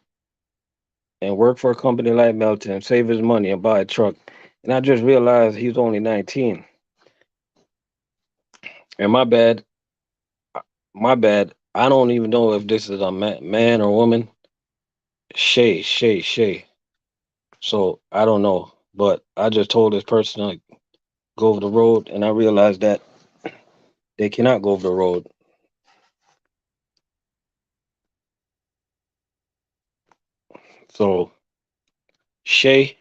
and work for a company like Melton, save his money and buy a truck. And I just realized he's only 19. And my bad. I don't even know if this is a man or woman. Shay. So I don't know. But I just told this person to go over the road, and I realized that they cannot go over the road. So Shay,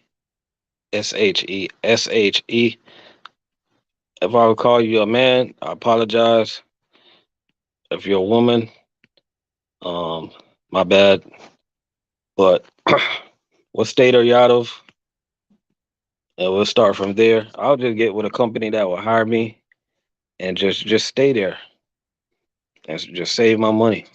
She. If I would call you a man, I apologize. If you're a woman, Um, my bad. But what state are you out of? And we'll start from there. I'll just get with a company that will hire me and just stay there and just save my money.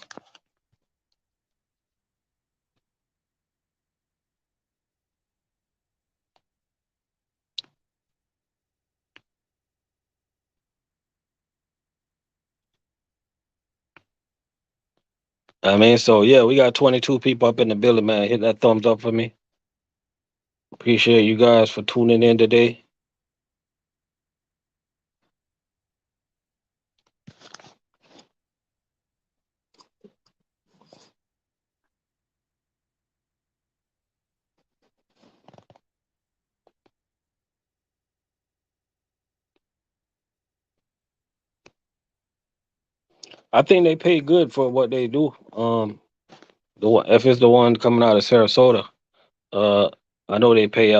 I mean, so yeah, we got 22 people up in the building, man. Hit that thumbs up for me. Appreciate you guys for tuning in today. I think they pay good for what they do. The one, if it's the one coming out of Sarasota, uh, I know they pay.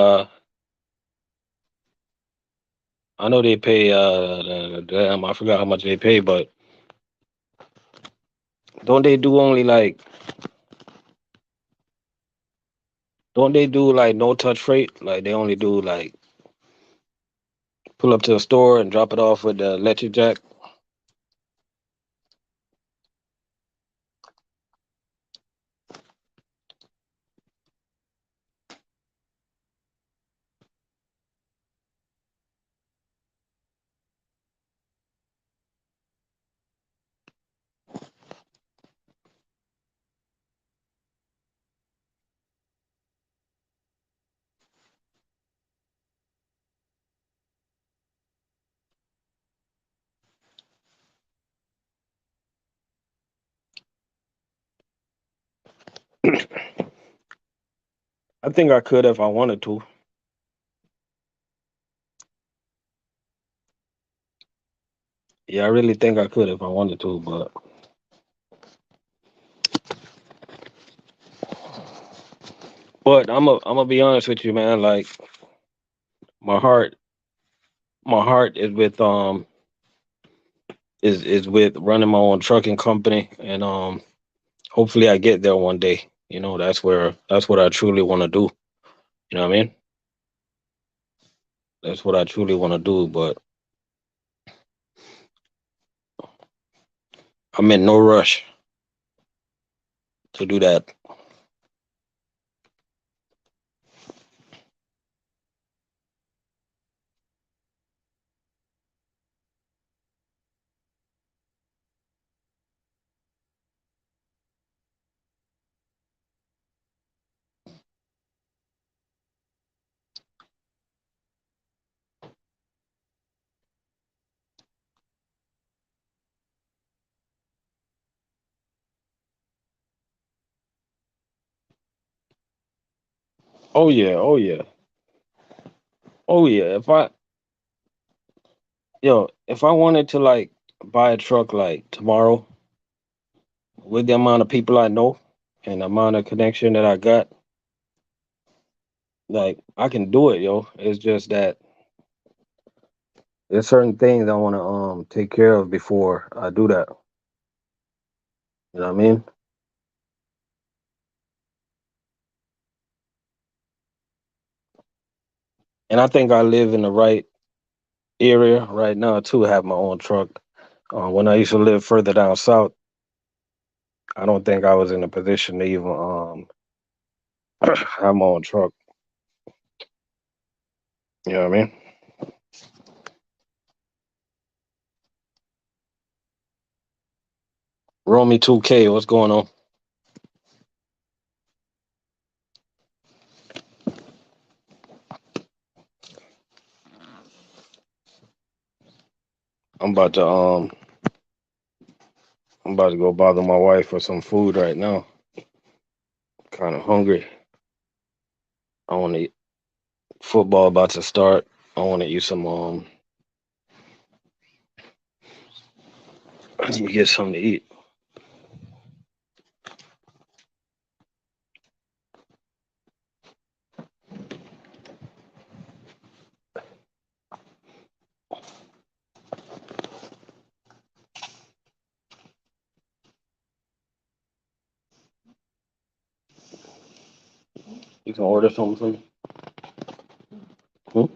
I know they pay. Damn, I forgot how much they pay, but don't they do only like? Don't they do like no touch freight? Like they only do like pull up to the store and drop it off with the electric jack. I think I could if I wanted to. Yeah, I really think I could if I wanted to, but I'm gonna be honest with you, man. Like my heart, my heart is with running my own trucking company, and hopefully I get there one day. You know, that's what I truly want to do. You know what I mean? That's what I truly want to do. But I'm in no rush to do that. Oh yeah, oh yeah, oh yeah. If I wanted to like buy a truck like tomorrow with the amount of people I know and the amount of connection that I got, like I can do it, yo. It's just that there's certain things I want to take care of before I do that. You know what I mean? And I think I live in the right area right now to have my own truck. When I used to live further down south, I don't think I was in a position to even have my own truck. You know what I mean? Romy 2K, what's going on? I'm about to I'm about to go bother my wife for some food right now. Kind of hungry. I want to eat. Football about to start. I want to eat some get something to eat. You can order something for me. Hmm?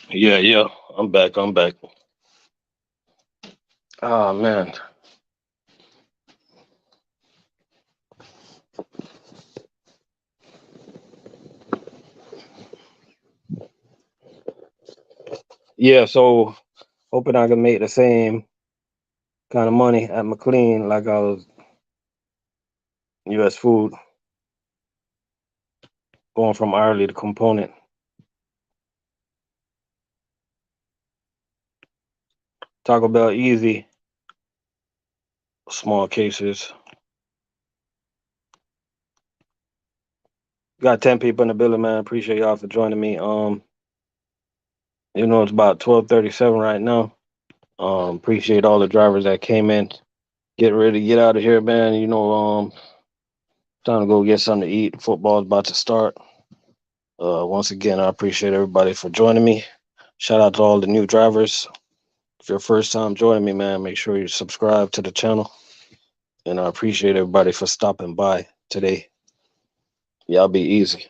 Yeah, yeah. I'm back. I'm back. Oh man. Yeah, so hoping I can make the same kind of money at McLean like I was US food, going from hourly to component. Taco Bell easy, small cases. Got 10 people in the building, man. Appreciate y'all for joining me. It's about 12:37 right now. Appreciate all the drivers that came in. Get ready to get out of here, man. Time to go get something to eat. Football's about to start. Once again, I appreciate everybody for joining me. Shout out to all the new drivers. If your first time joining me, man, make sure you subscribe to the channel. And I appreciate everybody for stopping by today. Y'all be easy.